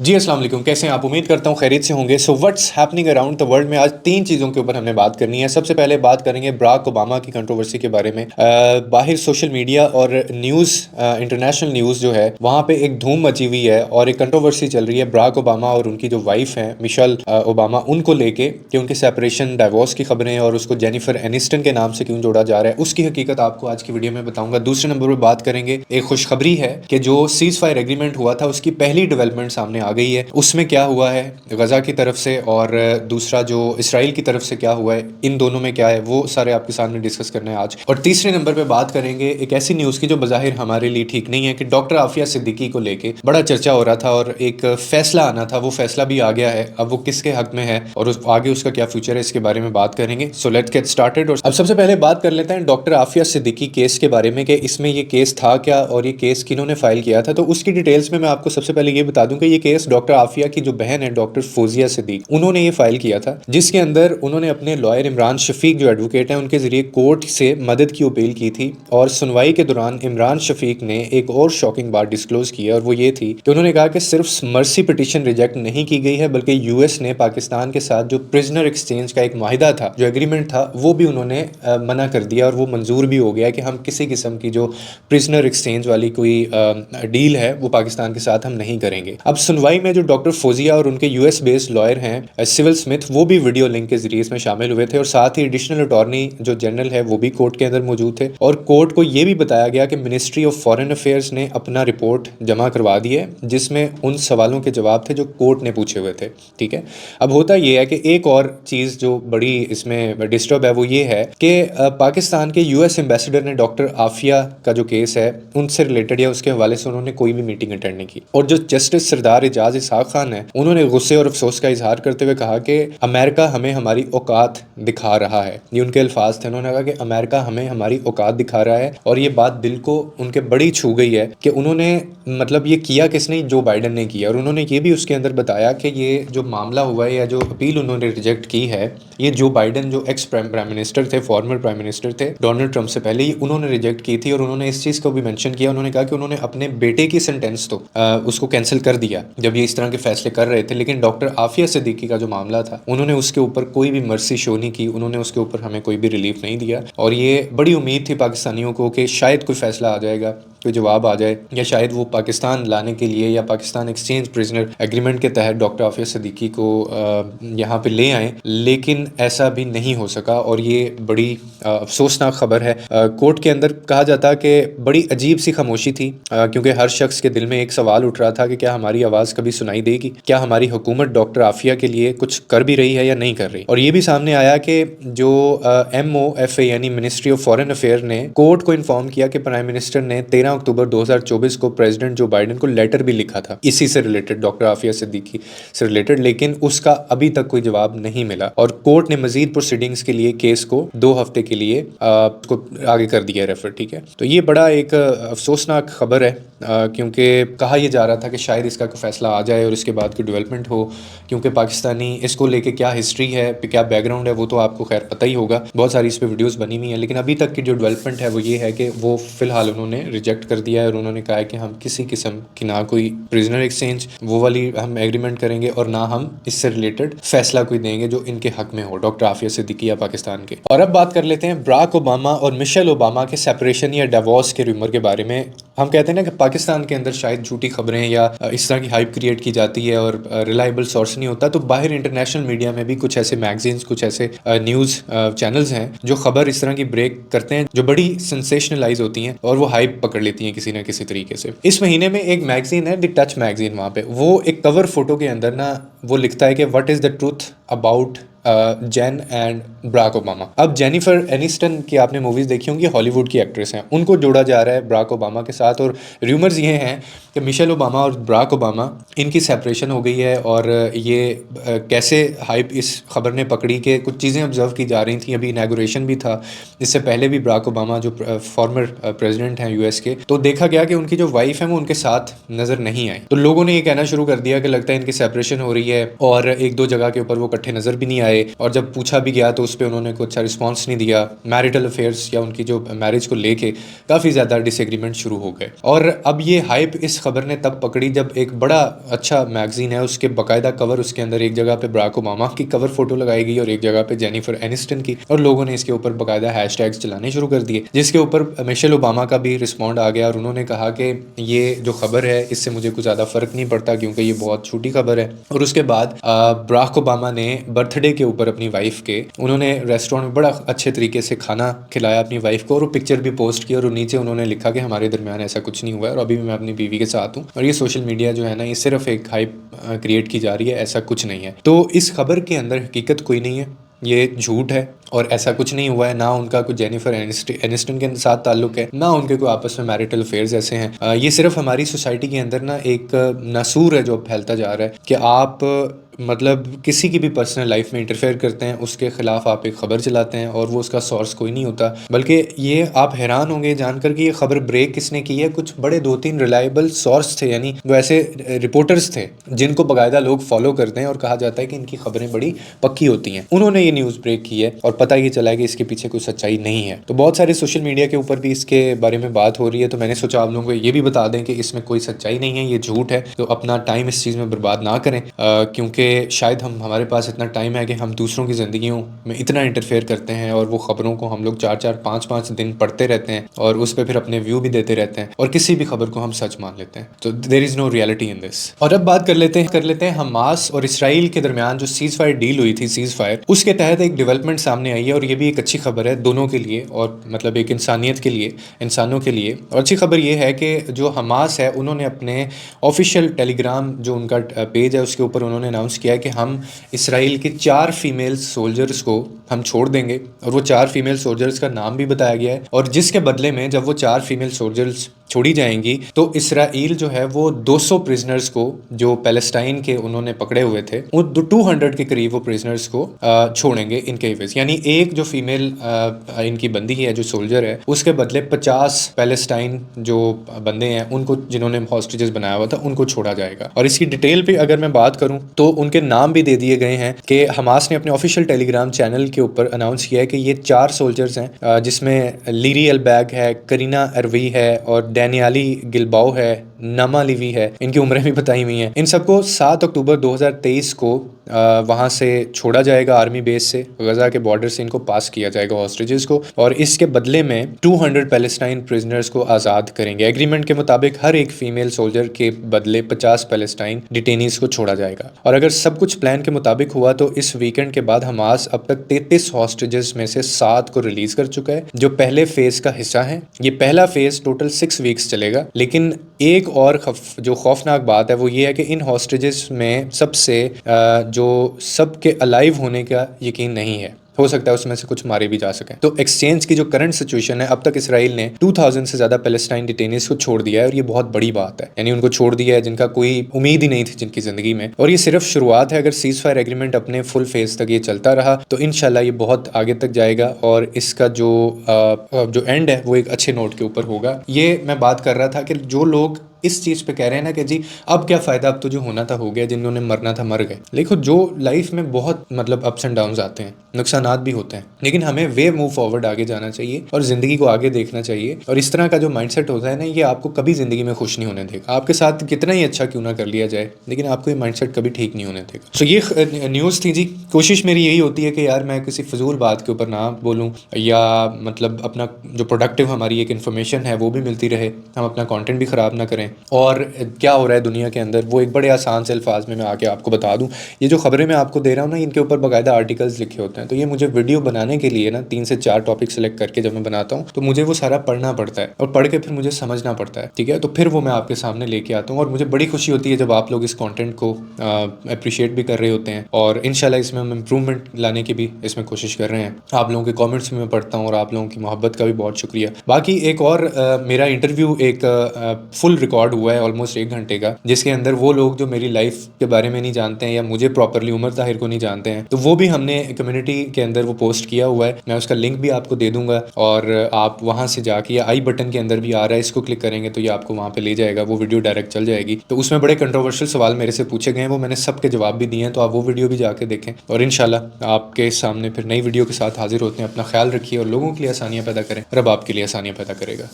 जी अस्सलाम वालेकुम, कैसे हैं आप? उम्मीद करता हूँ खैरियत से होंगे। So what's happening around the world में आज तीन चीज़ों के ऊपर हमने बात करनी है। सबसे पहले बात करेंगे बराक ओबामा की कंट्रोवर्सी के बारे में। बाहर सोशल मीडिया और न्यूज़, इंटरनेशनल न्यूज़ जो है वहाँ पे एक धूम मची हुई है और एक कंट्रोवर्सी चल रही है बराक ओबामा और उनकी जो वाइफ हैं मिशेल ओबामा, उनको लेके कि उनके सेपरेशन डाइवोर्स की खबरें हैं और उसको जेनिफर एनिस्टन के नाम से क्यों जोड़ा जा रहा है, उसकी हकीकत आपको आज की वीडियो में बताऊंगा। दूसरे नंबर पर बात करेंगे, एक खुशखबरी है कि जो सीज फायर एग्रीमेंट हुआ था उसकी पहली डेवलपमेंट सामने आ गई है, उसमें क्या हुआ है गजा की तरफ से, और दूसरा जो इसराइल की तरफ से क्या हुआ है, इन दोनों में क्या है, वो सारे आपके सामने डिस्कस करना है आज। और तीसरे नंबर पे बात करेंगे एक ऐसी न्यूज़ की जो बाहिर हमारे लिए ठीक नहीं है कि डॉक्टर आफिया सिद्दीकी को लेके बड़ा चर्चा हो रहा था और एक फैसला आना था, वो फैसला भी आ गया है। अब वो किसके हक में है और आगे उसका क्या फ्यूचर है, इसके बारे में बात करेंगे। So let's get started. और अब सबसे पहले बात कर लेते हैं डॉक्टर आफिया सिद्दीकी केस के बारे में कि इसमें ये केस था क्या और ये केस किन्होंने फाइल किया था। तो उसकी डिटेल्स में मैं आपको सबसे पहले ये बता दूं कि ये केस डॉक्टर आफिया की जो बहन है डॉक्टर फौजिया सिद्दीक, उन्होंने ये फाइल किया था, जिसके अंदर उन्होंने अपने लॉयर इमरान शफीक जो एडवोकेट हैं उनके जरिए कोर्ट से मदद की अपील की थी। और सुनवाई के दौरान इमरान शफीक ने एक और शॉकिंग बात डिस्क्लोज की और वो ये थी कि उन्होंने कहा कि सिर्फ मर्सी पिटीशन रिजेक्ट नहीं की गई है बल्कि यूएस ने पाकिस्तान के साथ जो प्रिजनर एक्सचेंज का एक माहिदा था, जो एग्रीमेंट था, वो भी उन्होंने मना कर दिया और वो मंजूर भी हो गया कि हम किसी किस्म की जो प्रिजनर एक्सचेंज वाली कोई डील है वो पाकिस्तान के साथ हम नहीं करेंगे। अब सुनवाई में जो डॉक्टर फौजिया और उनके यूएस बेस्ड लॉयर हैं सिविल स्मिथ, वो भी वीडियो लिंक के जरिए इसमें शामिल हुए थे और साथ ही एडिशनल अटॉर्नी जो जनरल है वो भी कोर्ट के अंदर मौजूद थे। और कोर्ट को ये भी बताया गया कि मिनिस्ट्री ऑफ फॉरेन अफेयर्स ने अपना रिपोर्ट जमा करवा दी है जिसमें उन सवालों के जवाब थे जो कोर्ट ने पूछे हुए थे। ठीक है, अब होता यह है कि एक और चीज़ जो बड़ी इसमें डिस्टर्ब है वो ये है कि पाकिस्तान के यूएस एम्बेसडर ने डॉक्टर आफिया का जो केस है उनसे रिलेटेड या उसके हवाले से उन्होंने कोई भी मीटिंग अटेंड नहीं की। और जो जस्टिस सरदार एजाज इसहाक खान है उन्होंने गुस्से और अफसोस का इजहार करते हुए कहा कि अमेरिका हमें हमारी औकात दिखा रहा है। ये उनके अल्फाज थे। उन्होंने कहा कि अमेरिका हमें हमारी औकात दिखा रहा है और ये बात दिल को उनके बड़ी छू गई है कि उन्होंने मतलब ये किया किसने, जो बाइडन ने किया। और उन्होंने ये भी उसके अंदर बताया कि ये जो मामला हुआ है या जो अपील उन्होंने रिजेक्ट की है, ये जो बाइडन जो एक्स प्राइम मिनिस्टर थे, फॉर्मर प्राइम मिनिस्टर थे डोनाल्ड ट्रंप से पहले, उन्होंने रिजेक्ट की थी। और उन्होंने इस चीज़ को भी मेंशन किया, उन्होंने कहा कि उन्होंने अपने बेटे की सेंटेंस तो उसको कैंसिल कर दिया जब ये इस तरह के फैसले कर रहे थे, लेकिन डॉक्टर आफिया सिद्दीकी का जो मामला था उन्होंने उसके ऊपर कोई भी मर्सी शो नहीं की, उन्होंने उसके ऊपर हमें कोई भी रिलीफ नहीं दिया। और ये बड़ी उम्मीद थी पाकिस्तानियों को कि शायद कोई फैसला आ जाएगा, कोई जवाब आ जाए, या शायद वो पाकिस्तान लाने के लिए या पाकिस्तान एक्सचेंज प्रिजनर एग्रीमेंट के तहत डॉक्टर आफिया सिद्दीकी को यहाँ पे ले आए, लेकिन ऐसा भी नहीं हो सका। और ये बड़ी अफसोसनाक खबर है। कोर्ट के अंदर कहा जाता कि बड़ी अजीब सी खामोशी थी क्योंकि हर शख्स के दिल में एक सवाल उठ रहा था कि क्या हमारी आवाज़ कभी सुनाई देगी, क्या हमारी हुकूमत डॉक्टर आफिया के लिए कुछ कर भी रही है या नहीं कर रही। और ये भी सामने आया कि जो MOFA यानी मिनिस्ट्री ऑफ फॉरेन अफेयर ने कोर्ट को इन्फॉर्म किया कि प्राइम मिनिस्टर ने 13 अक्टूबर 2024 को प्रेसिडेंट जो बाइडन को लेटर भी लिखा था इसी से रिलेटेड, डॉक्टर आफिया सिद्दीकी से रिलेटेड, लेकिन उसका अभी तक कोई जवाब नहीं मिला। और कोर्ट ने मजीद प्रोसीडिंग्स के लिए केस को 2 हफ्ते के लिए को आगे कर दिया रेफर। ठीक है, तो ये बड़ा एक अफसोसनाक खबर है क्योंकि कहा यह जा रहा था कि शायद इसका कोई फैसला आ जाए और इसके बाद कोई डेवलपमेंट हो, क्योंकि पाकिस्तानी इसको लेके क्या हिस्ट्री है, क्या बैकग्राउंड है, वो तो आपको खैर पता ही होगा, बहुत सारी इस पर वीडियोस बनी हुई हैं। लेकिन अभी तक की जो डेवलपमेंट है वो ये है कि वो फिलहाल उन्होंने रिजेक्ट कर दिया है और उन्होंने कहा है कि हम किसी किस्म की ना कोई प्रिजनर एक्सचेंज वो वाली हम एग्रीमेंट करेंगे और ना हम इससे रिलेटेड फैसला कोई देंगे जो इनके हक में हो, डॉक्टर आफिया सिद्दीकी या पाकिस्तान के। और अब बात कर लेते हैं बराक ओबामा और मिशेल ओबामा के सेपरेशन या डिवोर्स के रूमर के बारे में। हम कहते हैं ना कि पाकिस्तान के अंदर शायद झूठी खबरें या इस तरह की हाइप क्रिएट की जाती है और रिलायबल सोर्स नहीं होता, तो बाहर इंटरनेशनल मीडिया में भी कुछ ऐसे मैगजीन्स, कुछ ऐसे न्यूज़ चैनल्स हैं जो खबर इस तरह की ब्रेक करते हैं जो बड़ी सेंसेशनलाइज होती हैं और वो हाइप पकड़ लेती हैं किसी ना किसी तरीके से। इस महीने में एक मैगजीन है द टच मैगजीन, वहाँ पे वो एक कवर फोटो के अंदर ना वो लिखता है कि what is the truth about Jen and Barack Obama. अब जेनिफर एनिस्टन की आपने मूवीज़ देखी होंगी, हॉलीवुड की एक्ट्रेस हैं, उनको जोड़ा जा रहा है बराक ओबामा के साथ। और र्यूमर्स ये हैं कि मिशेल ओबामा और बराक ओबामा इनकी सेपरेशन हो गई है। और ये कैसे हाइप इस खबर ने पकड़ी कि कुछ चीज़ें ऑब्जर्व की जा रही थी। अभी इनैगोरेशन भी था, इससे पहले भी बराक ओबामा जो फॉर्मर प्रेसिडेंट हैं यूएस के, तो देखा गया कि उनकी जो वाइफ है वो उनके साथ नज़र नहीं आई। तो लोगों ने ये कहना शुरू कर दिया कि लगता है इनकी सेपरेशन हो रही है और एक दो जगह के ऊपर वो इकट्ठे नज़र भी नहीं आए। और जब पूछा भी गया तो उस पर उन्होंने कुछ अच्छा रिस्पॉन्स नहीं दिया। मैरिटल अफेयर्स या उनकी जो मैरिज को लेके काफ़ी ज़्यादा डिसएग्रीमेंट शुरू हो गए। और अब ये हाइप इस खबर ने तब पकड़ी जब एक बड़ा अच्छा मैगजीन है उसके बाकायदा कवर, उसके अंदर एक जगह पे बराक ओबामा की कवर फोटो लगाई गई और एक जगह पे जेनिफर एनिस्टन की, और लोगों ने इसके ऊपर बाकायदा हैशटैग्स चलाने शुरू कर दिए, जिसके ऊपर मिशेल ओबामा का भी रिस्पॉन्ड आ गया और उन्होंने कहा कि ये जो खबर है इससे मुझे कुछ ज़्यादा फ़र्क नहीं पड़ता क्योंकि ये बहुत छोटी खबर है। और उसके बाद बराक ओबामा ने बर्थडे के ऊपर अपनी वाइफ के, उन्होंने रेस्टोरेंट में बड़ा अच्छे तरीके से खाना खिलाया अपनी वाइफ को और वो पिक्चर भी पोस्ट की और नीचे उन्होंने लिखा कि हमारे दरमियान ऐसा कुछ नहीं हुआ है और अभी भी मैं अपनी बीवी के साथ हूँ और ये सोशल मीडिया जो है ना ये सिर्फ एक हाइप क्रिएट की जा रही है, ऐसा कुछ नहीं है। तो इस खबर के अंदर हकीकत कोई नहीं है, ये झूठ है और ऐसा कुछ नहीं हुआ है। ना उनका कुछ जेनिफर एनिस्टन के साथ ताल्लुक है, ना उनके कोई आपस में मैरिटल अफेयर्स ऐसे हैं। ये सिर्फ हमारी सोसाइटी के अंदर ना एक नसूर है जो फैलता जा रहा है कि आप मतलब किसी की भी पर्सनल लाइफ में इंटरफेयर करते हैं, उसके खिलाफ आप एक खबर चलाते हैं और वो उसका सोर्स कोई नहीं होता, बल्कि ये आप हैरान होंगे जानकर कि ये खबर ब्रेक किसने की है। कुछ बड़े 2-3 रिलायबल सोर्स थे, यानी वो ऐसे रिपोर्टर्स थे जिनको बाकायदा लोग फॉलो करते हैं और कहा जाता है कि इनकी खबरें बड़ी पक्की होती हैं। उन्होंने ये न्यूज़ ब्रेक की है और पता ये चला है कि इसके पीछे कोई सच्चाई नहीं है। तो बहुत सारे सोशल मीडिया के ऊपर भी इसके बारे में बात हो रही है, तो मैंने सोचा आप लोगों को ये भी बता दें कि इसमें कोई सच्चाई नहीं है, ये झूठ है। तो अपना टाइम इस चीज़ में बर्बाद ना करें, क्योंकि शायद हमारे पास इतना टाइम है कि हम दूसरों की ज़िंदगियों में इतना इंटरफेयर करते हैं और वो ख़बरों को हम लोग 4-4 5-5 दिन पढ़ते रहते हैं और उस पर फिर अपने व्यू भी देते रहते हैं और किसी भी खबर को हम सच मान लेते हैं। तो there is no reality in this. और अब बात कर लेते हैं हमास और इसराइल के दरमियान जो सीज़ फायर डील हुई थी, सीज़ फायर, उसके तहत एक डेवलपमेंट सामने आई है और ये भी एक अच्छी खबर है दोनों के लिए और मतलब एक इंसानियत के लिए, इंसानों के लिए। और अच्छी खबर ये है कि जो हमास है उन्होंने अपने ऑफिशियल टेलीग्राम जो उनका पेज है उसके ऊपर उन्होंने अनाउंस किया है कि हम इसराइल के 4 फीमेल सोल्जर्स को हम छोड़ देंगे और वो 4 फीमेल सोल्जर्स का नाम भी बताया गया है। और जिसके बदले में जब वो 4 फीमेल सोल्जर्स छोड़ी जाएंगी तो इसराइल जो है वो 200 प्रिजनर्स को जो पैलेस्टाइन के उन्होंने पकड़े हुए थे वो 200 के करीब वो प्रिजनर्स को छोड़ेंगे इनके एवज। यानी एक जो फीमेल इनकी बंदी है जो सोल्जर है उसके बदले 50 पैलेस्टाइन जो बंदे हैं उनको जिन्होंने हॉस्टेजेस बनाया हुआ था उनको छोड़ा जाएगा। और इसकी डिटेल पे अगर मैं बात करूं तो उनके नाम भी दे दिए गए हैं कि हमास ने अपने ऑफिशियल टेलीग्राम चैनल के ऊपर अनाउंस किया है कि ये 4 सोल्जर्स हैं, जिसमें लीरी एल्बैग है, करीना अरवी है और डैनियाली गिलबाओ है, नमा लिवी है, इनकी उम्रें भी बताई हुई हैं। इन सबको 7 अक्टूबर 2023 को वहाँ से छोड़ा जाएगा आर्मी बेस से, गजा के बॉर्डर से इनको पास किया जाएगा हॉस्टेजेस को और इसके बदले में 200 पैलेस्टाइन प्रिजनर्स को आज़ाद करेंगे। एग्रीमेंट के मुताबिक हर एक फीमेल सोल्जर के बदले 50 पैलेस्टाइन डिटेनीज को छोड़ा जाएगा। और अगर सब कुछ प्लान के मुताबिक हुआ तो इस वीकेंड के बाद हमास अब तक 33 हॉस्टेजेस में से 7 को रिलीज कर चुका है जो पहले फेज का हिस्सा है। ये पहला फेज टोटल 6 वीक्स चलेगा, लेकिन एक और जो खौफनाक बात है वो ये है कि इन हॉस्टेजेस में सबसे जो सबके अलाइव होने का यकीन नहीं है, हो सकता है उसमें से कुछ मारे भी जा सकें। तो एक्सचेंज की जो करंट सिचुएशन है, अब तक इसराइल ने 2000 से ज़्यादा पैलेस्टाइन डिटेनीज को छोड़ दिया है और ये बहुत बड़ी बात है, यानी उनको छोड़ दिया है जिनका कोई उम्मीद ही नहीं थी जिनकी ज़िंदगी में। और ये सिर्फ शुरुआत है, अगर सीज फायर एग्रीमेंट अपने फुल फेज तक ये चलता रहा तो इंशाल्लाह ये बहुत आगे तक जाएगा और इसका जो एंड है वो एक अच्छे नोट के ऊपर होगा। ये मैं बात कर रहा था कि जो लोग इस चीज़ पे कह रहे हैं ना कि जी अब क्या फ़ायदा, अब तो जो होना था हो गया, जिन्होंने मरना था मर गए। देखो जो लाइफ में बहुत मतलब अप्स एंड डाउन्स आते हैं, नुकसानात भी होते हैं, लेकिन हमें वे मूव फॉरवर्ड आगे जाना चाहिए और ज़िंदगी को आगे देखना चाहिए। और इस तरह का जो माइंडसेट होता है ना ये आपको कभी ज़िंदगी में खुश नहीं होने देगा। आपके साथ कितना ही अच्छा क्यों ना कर लिया जाए लेकिन आपको ये माइंडसेट कभी ठीक नहीं होने देगा। सो ये न्यूज़ थी जी। कोशिश मेरी यही होती है कि यार मैं किसी फजूल बात के ऊपर ना बोलूँ या मतलब अपना जो प्रोडक्टिव हमारी एक इन्फॉर्मेशन है वो भी मिलती रहे, हम अपना कॉन्टेंट भी ख़राब ना करें और क्या हो रहा है दुनिया के अंदर वो एक बड़े आसान से अल्फाज में मैं आके आपको बता दूं। ये जो खबरें मैं आपको दे रहा हूँ ना इनके ऊपर बाकायदा आर्टिकल्स लिखे होते हैं, तो ये मुझे वीडियो बनाने के लिए ना 3 से 4 टॉपिक सेलेक्ट करके जब मैं बनाता हूँ तो मुझे वो सारा पढ़ना पड़ता है और पढ़ के फिर मुझे समझना पड़ता है, ठीक है। तो फिर वो मैं आपके सामने लेके आता हूँ और मुझे बड़ी खुशी होती है जब आप लोग इस कॉन्टेंट को अप्रिशिएट भी कर रहे होते हैं और इंशाल्लाह इसमें हम इम्प्रूवमेंट लाने की भी इसमें कोशिश कर रहे हैं। आप लोगों के कॉमेंट्स भी मैं पढ़ता हूँ और आप लोगों की मोहब्बत का भी बहुत शुक्रिया। बाकी एक और मेरा इंटरव्यू एक फुल रिकॉर्ड हुआ है ऑलमोस्ट 1 घंटे का, जिसके अंदर वो लोग जो मेरी लाइफ के बारे में नहीं जानते हैं या मुझे प्रॉपरली उमर ताहिर को नहीं जानते हैं तो वो भी हमने कम्युनिटी के अंदर वो पोस्ट किया हुआ है। मैं उसका लिंक भी आपको दे दूंगा और आप वहां से जाके, या आई बटन के अंदर भी आ रहा है, इसको क्लिक करेंगे तो ये आपको वहां पे ले जाएगा, वो वीडियो डायरेक्ट चल जाएगी। तो उसमें बड़े कंट्रोवर्शियल सवाल मेरे से पूछे गए हैं, वो मैंने सबके जवाब भी दिए हैं, तो आप वो वीडियो भी जाके देखें और इंशाल्लाह आपके सामने फिर नई वीडियो के साथ हाजिर होते हैं। अपना ख्याल रखिए और लोगों के लिए आसानियां पैदा करें, रब आपके लिए आसानियां पैदा करेगा।